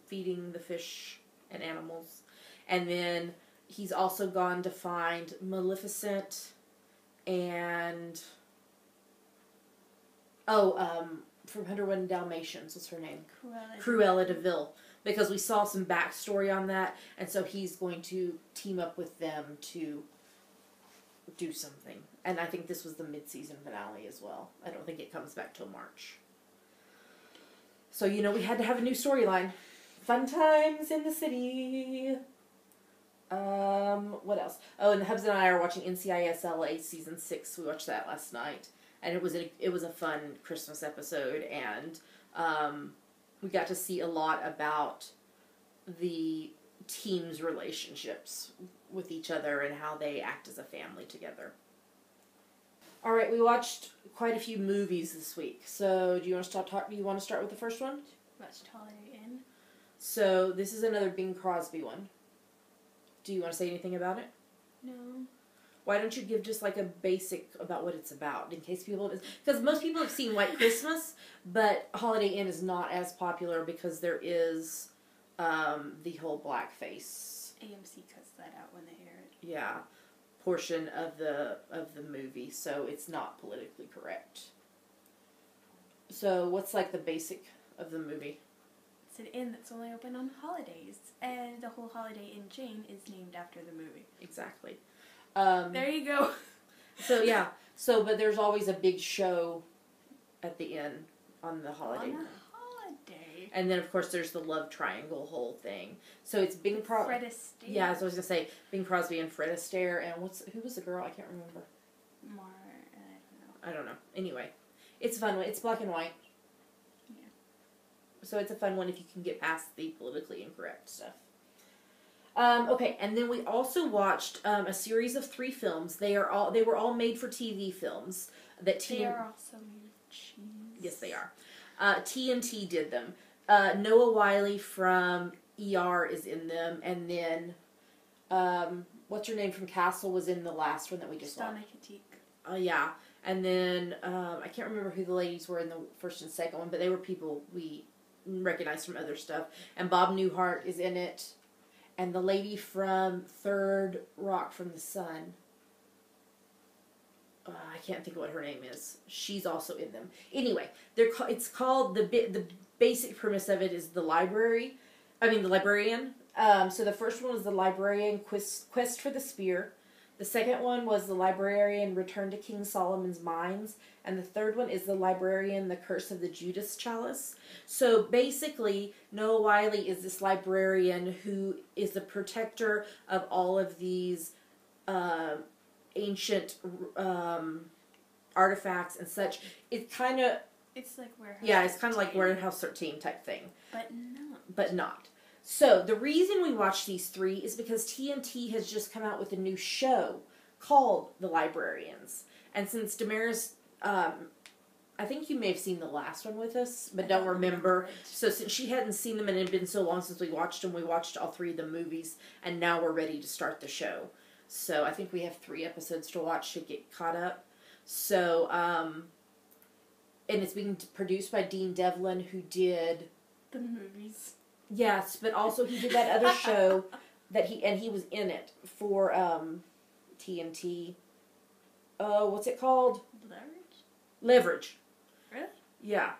feeding the fish and animals. And then he's also gone to find Maleficent and from 101 Dalmatians, what's her name? Cruella de Vil. Because we saw some backstory on that, and so he's going to team up with them to do something. And I think this was the mid-season finale as well. I don't think it comes back till March. So, you know, we had to have a new storyline. Fun times in the city. What else? Oh, and the Hubs and I are watching NCIS/LA season 6. We watched that last night. And it was a fun Christmas episode, and we got to see a lot about the team's relationships with each other and how they act as a family together. All right, we watched quite a few movies this week. So, do you want to start with the first one? Watched Holiday Inn. So, this is another Bing Crosby one. Do you want to say anything about it? No. Why don't you give just like a basic about what it's about in case people... Because most people have seen White Christmas, but Holiday Inn is not as popular because there is the whole blackface. AMC cuts that out when they air it. Yeah, portion of the movie, so it's not politically correct. So what's like the basic of the movie? It's an inn that's only open on holidays, and the whole Holiday Inn chain is named after the movie. Exactly. There you go. So yeah, but there's always a big show at the inn on the holiday. On a holiday. And then of course there's the love triangle whole thing. So it's Bing Crosby. Fred Astaire. Yeah, so I was gonna say Bing Crosby and Fred Astaire, and who was the girl? I can't remember. I don't know. Anyway, it's a fun one. It's black and white. Yeah. So it's a fun one if you can get past the politically incorrect stuff. Okay, and then we also watched a series of 3 films. They were all made for TV films. They are also made of cheese. Yes, they are. TNT did them. Noah Wiley from ER is in them, and then what's her name from Castle was in the last one that we just watched. Yeah, and then I can't remember who the ladies were in the first and second one, but they were people we recognized from other stuff. And Bob Newhart is in it. And the lady from Third Rock from the Sun, I can't think of what her name is. She's also in them. Anyway, it's called, the basic premise of it is the librarian. So the first one was the librarian quest for the spear. The second one was the librarian return to King Solomon's mines. And the third one is the librarian, the curse of the Judas chalice. So basically, Noah Wiley is this librarian who is the protector of all of these ancient artifacts and such. It's kind of... It's like Warehouse 13. Yeah, it's kind of like Warehouse 13 type thing. But not. So, the reason we watch these 3 is because TNT has just come out with a new show called The Librarians. And since Damaris, I think you may have seen the last one with us, but don't remember. So, since she hadn't seen them and it had been so long since we watched them, we watched all 3 of the movies, and now we're ready to start the show. So, I think we have 3 episodes to watch to get caught up. So, and it's being produced by Dean Devlin, who did... The movies. Yes, but also he did that other show that he was in it for TNT. What's it called? Leverage. Really? Yeah.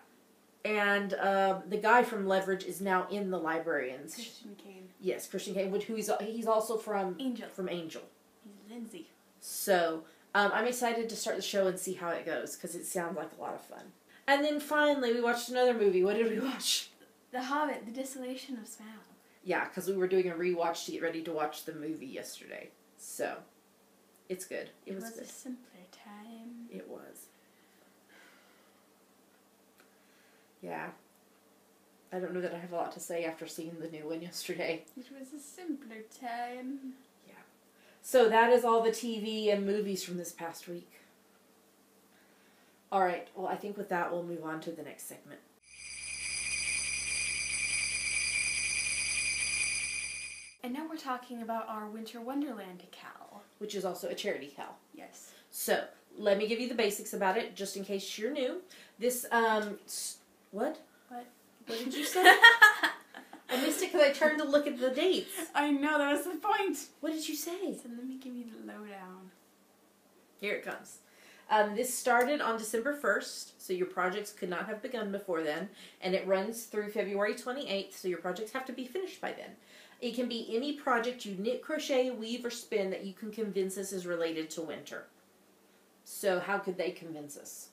And the guy from Leverage is now in The Librarians. Christian Kane. Yes, Christian Kane, he's also from Angel. He's Lindsay. So, I'm excited to start the show and see how it goes, because it sounds like a lot of fun. And then finally, we watched another movie. What did we watch? The Hobbit, The Desolation of Smaug. Yeah, because we were doing a rewatch to get ready to watch the movie yesterday. So, it's good. It was good. A simpler time. It was. Yeah. I don't know that I have a lot to say after seeing the new one yesterday. It was a simpler time. Yeah. So that is all the TV and movies from this past week. All right. Well, I think with that, we'll move on to the next segment. And now we're talking about our Winter Wonderland decal. Which is also a charity cal. Yes. So, let me give you the basics about it, just in case you're new. This, what? What? What did you say? I missed it because I turned to look at the dates. I know, that was the point. What did you say? So let me give you the lowdown. Here it comes. This started on December 1st, so your projects could not have begun before then, and it runs through February 28th, so your projects have to be finished by then. It can be any project you knit, crochet, weave, or spin that you can convince us is related to winter. So how could they convince us?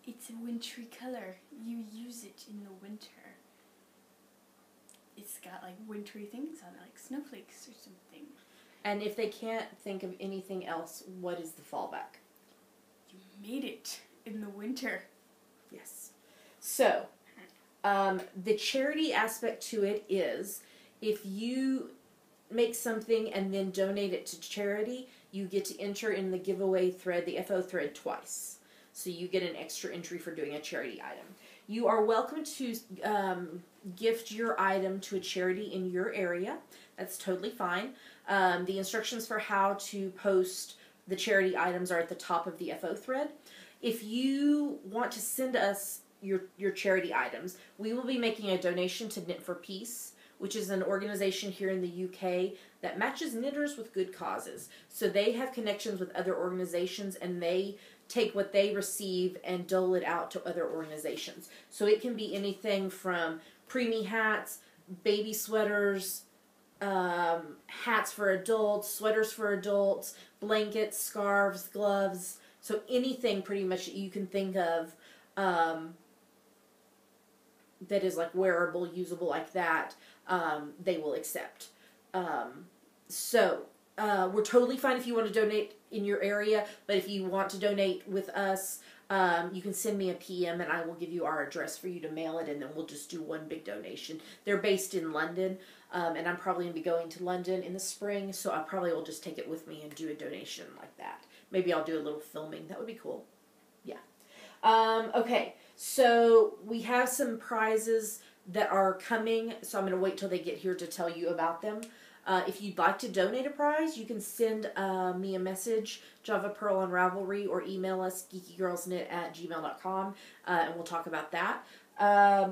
It's a wintry color. You use it in the winter. It's got like wintry things on it, like snowflakes or something. And if they can't think of anything else, what is the fallback? You made it in the winter. Yes. So, the charity aspect to it is, if you make something and then donate it to charity, you get to enter in the giveaway thread, the FO thread, twice. So you get an extra entry for doing a charity item. You are welcome to gift your item to a charity in your area. That's totally fine. The instructions for how to post the charity items are at the top of the FO thread. If you want to send us your charity items, we will be making a donation to Knit for Peace, which is an organization here in the UK that matches knitters with good causes. So they have connections with other organizations, and they take what they receive and dole it out to other organizations. So it can be anything from preemie hats, baby sweaters, hats for adults, sweaters for adults, blankets, scarves, gloves. So anything pretty much that you can think of that is like wearable, usable like that, they will accept. We're totally fine if you want to donate in your area, but if you want to donate with us, you can send me a PM and I will give you our address for you to mail it, and then we'll just do one big donation. They're based in London, and I'm probably going to be going to London in the spring, so I probably will just take it with me and do a donation like that. Maybe I'll do a little filming. That would be cool. Yeah. Okay, so we have some prizes that are coming, so I'm going to wait till they get here to tell you about them. If you'd like to donate a prize, you can send me a message, Java Pearl on Ravelry, or email us, geekygirlsknit@gmail.com, and we'll talk about that. Let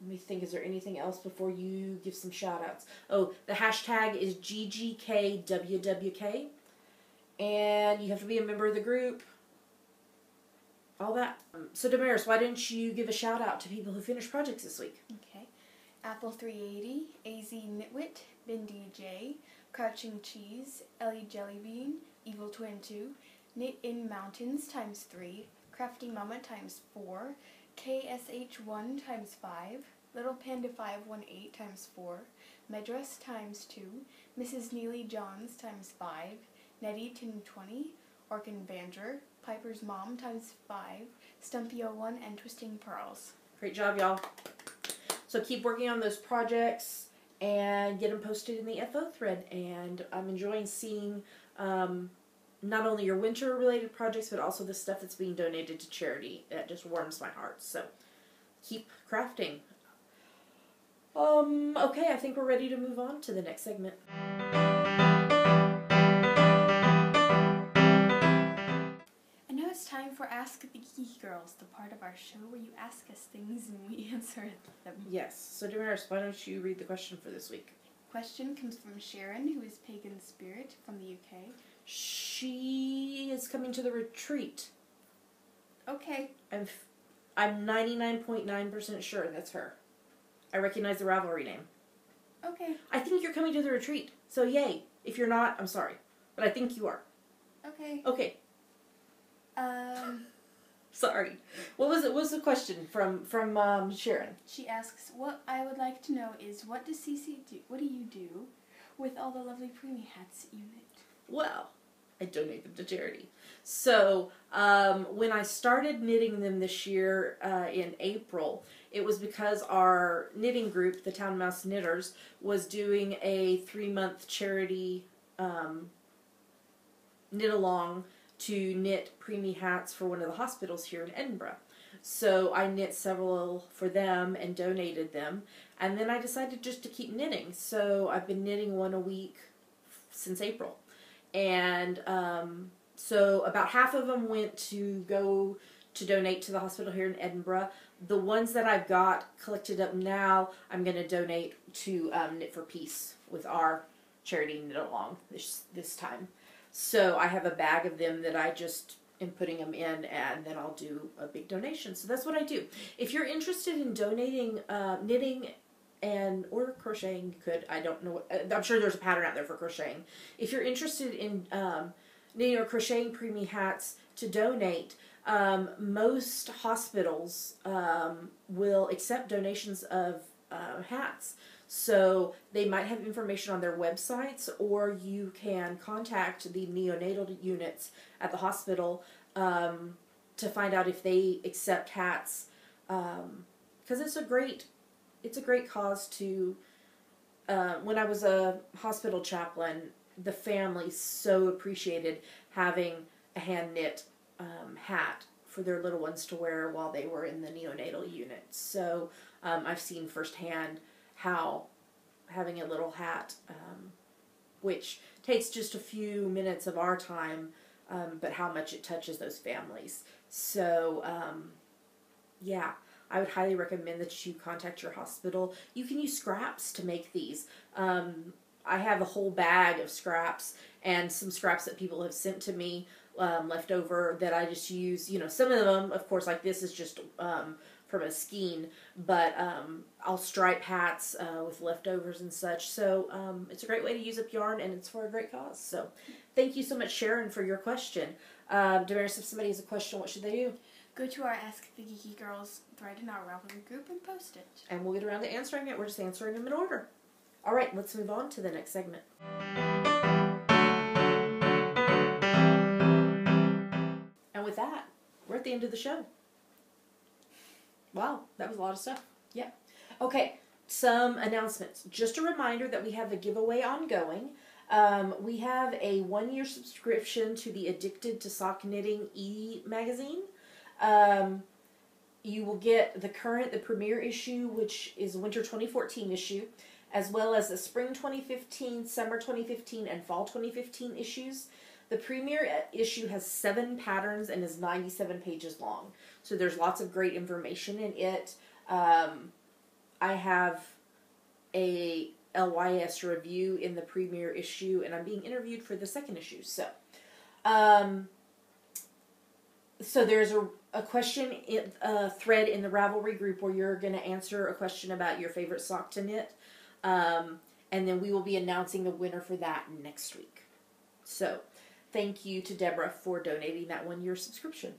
me think, is there anything else before you give some shout-outs? Oh, the hashtag is GGKWWK, and you have to be a member of the group. All that. So, Damaris, why didn't you give a shout-out to people who finished projects this week? Okay. Apple 380, AZ Nitwit, Bindi J, Crouching Cheese, Ellie Jellybean, Evil Twin 2, Knit in Mountains ×3, Crafty Mama ×4, KSH1 ×5, Little Panda 518 ×4, Medress ×2, Mrs. Neely Johns ×5, Nettie Tin 20, Orkin Vander, Piper's Mom ×5, Stumpy 01, and Twisting Pearls. Great job, y'all. So keep working on those projects and get them posted in the FO thread. And I'm enjoying seeing not only your winter-related projects, but also the stuff that's being donated to charity. That just warms my heart. So keep crafting. Okay, I think we're ready to move on to the next segment. And now it's time for Ask the Geeky Girls, the part of our show where you ask us things and we answer them. Yes. So Damaris, why don't you read the question for this week? Question comes from Sharon, who is Pagan Spirit from the UK. She is coming to the retreat. Okay. I'm 99.9% sure that's her. I recognize the Ravelry name. Okay. I think you're coming to the retreat. So yay. If you're not, I'm sorry. But I think you are. Okay. Okay. Sorry. What was it? What was the question from Sharon? She asks, what I would like to know is, what does Cece do? What do you do with all the lovely preemie hats you knit? Well, I donate them to charity. So, when I started knitting them this year in April, it was because our knitting group, the Town Mouse Knitters, was doing a 3-month charity knit along to knit preemie hats for one of the hospitals here in Edinburgh. So I knit several for them and donated them. And then I decided just to keep knitting. So I've been knitting one a week since April. And so about half of them went to go to donate to the hospital here in Edinburgh. The ones that I've got collected up now, I'm going to donate to Knit for Peace with our charity Knit Along this time. So I have a bag of them that I just am putting them in, and then I'll do a big donation. So that's what I do. If you're interested in donating knitting or crocheting, you could. I don't know. I'm sure there's a pattern out there for crocheting. If you're interested in knitting or crocheting preemie hats to donate, most hospitals will accept donations of hats. So they might have information on their websites, or you can contact the neonatal units at the hospital to find out if they accept hats, because it's a great cause to. When I was a hospital chaplain, the family so appreciated having a hand knit hat for their little ones to wear while they were in the neonatal unit. So I've seen firsthand how having a little hat, which takes just a few minutes of our time, but how much it touches those families. So, yeah, I would highly recommend that you contact your hospital. You can use scraps to make these. I have a whole bag of scraps and some scraps that people have sent to me left over that I just use. You know, some of them, of course, like this is just from a skein, but I'll stripe hats with leftovers and such. So it's a great way to use up yarn, and it's for a great cause. So thank you so much, Sharon, for your question. Damaris, if somebody has a question, what should they do? Go to our Ask the Geeky Girls thread in our Ravelry group and post it. And we'll get around to answering it. We're just answering them in order. All right, let's move on to the next segment. And with that, we're at the end of the show. Wow, that was a lot of stuff. Yeah. Okay, some announcements. Just a reminder that we have a giveaway ongoing. We have a 1-year subscription to the Addicted to Sock Knitting e-magazine. You will get the premiere issue, which is winter 2014 issue, as well as the spring 2015, summer 2015, and fall 2015 issues. The premiere issue has 7 patterns and is 97 pages long. So there's lots of great information in it. I have a LYS review in the premiere issue, and I'm being interviewed for the second issue. So, there's a question thread in the Ravelry group where you're going to answer a question about your favorite sock to knit. And then we will be announcing the winner for that next week. So, thank you to Deborah for donating that 1-year subscription.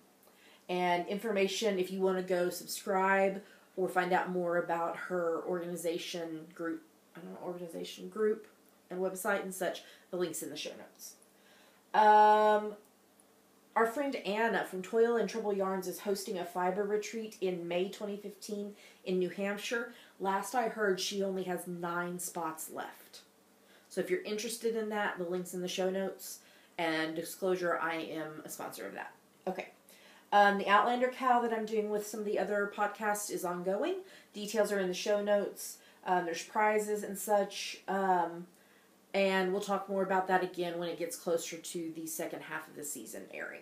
And information, if you want to go subscribe or find out more about her organization group and website and such, the link's in the show notes. Our friend Anna from Toil and Trouble Yarns is hosting a fiber retreat in May 2015 in New Hampshire. Last I heard, she only has 9 spots left. So if you're interested in that, the link's in the show notes. And disclosure, I am a sponsor of that. Okay. The Outlander cow that I'm doing with some of the other podcasts is ongoing. Details are in the show notes. There's prizes and such. And we'll talk more about that again when it gets closer to the second half of the season airing.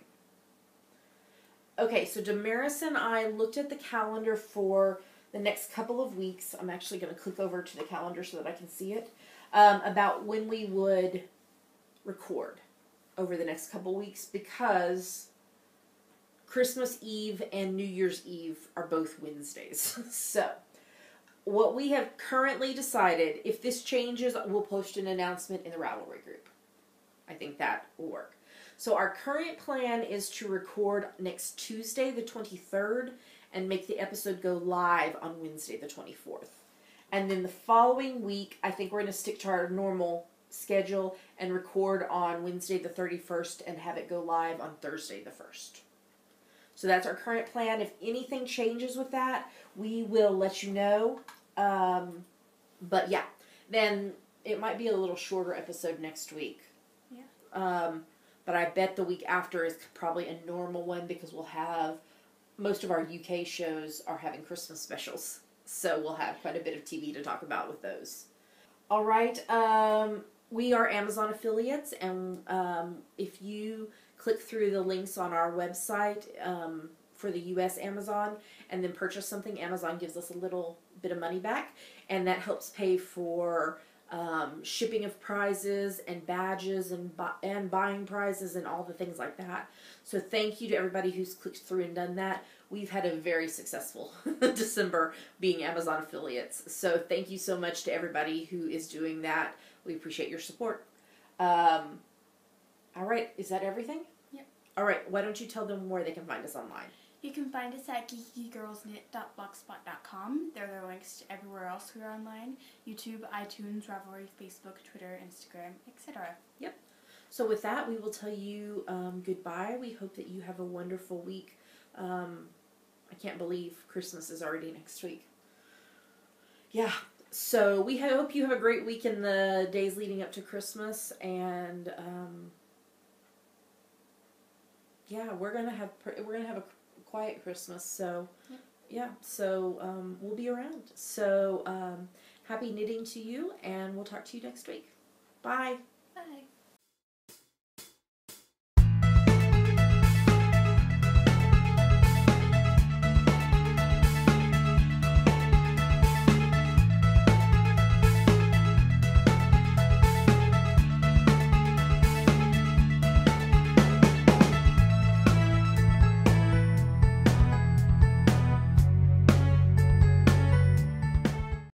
Okay, so Damaris and I looked at the calendar for the next couple of weeks. I'm actually going to click over to the calendar so that I can see it. About when we would record over the next couple weeks, because Christmas Eve and New Year's Eve are both Wednesdays. So, what we have currently decided, if this changes, we'll post an announcement in the Ravelry group. I think that will work. So our current plan is to record next Tuesday the 23rd and make the episode go live on Wednesday the 24th. And then the following week, I think we're going to stick to our normal schedule and record on Wednesday the 31st and have it go live on Thursday the 1st. So that's our current plan. If anything changes with that, we will let you know. But yeah, then it might be a little shorter episode next week. Yeah. But I bet the week after is probably a normal one because we'll have most of our UK shows are having Christmas specials. So we'll have quite a bit of TV to talk about with those. All right. We are Amazon affiliates, and if you click through the links on our website for the US Amazon and then purchase something, Amazon gives us a little bit of money back, and that helps pay for shipping of prizes and badges and buying prizes and all the things like that. So thank you to everybody who's clicked through and done that. We've had a very successful December being Amazon affiliates. So thank you so much to everybody who is doing that. We appreciate your support. All right, is that everything? Yep. All right, why don't you tell them where they can find us online? You can find us at geekygirlsknit.blogspot.com. There are links to everywhere else we are online. YouTube, iTunes, Ravelry, Facebook, Twitter, Instagram, etc. Yep. So with that, we will tell you goodbye. We hope that you have a wonderful week. I can't believe Christmas is already next week. Yeah. So we hope you have a great week in the days leading up to Christmas, and yeah, we're gonna have a quiet Christmas. So yeah, so we'll be around. So happy knitting to you, and we'll talk to you next week. Bye. Bye.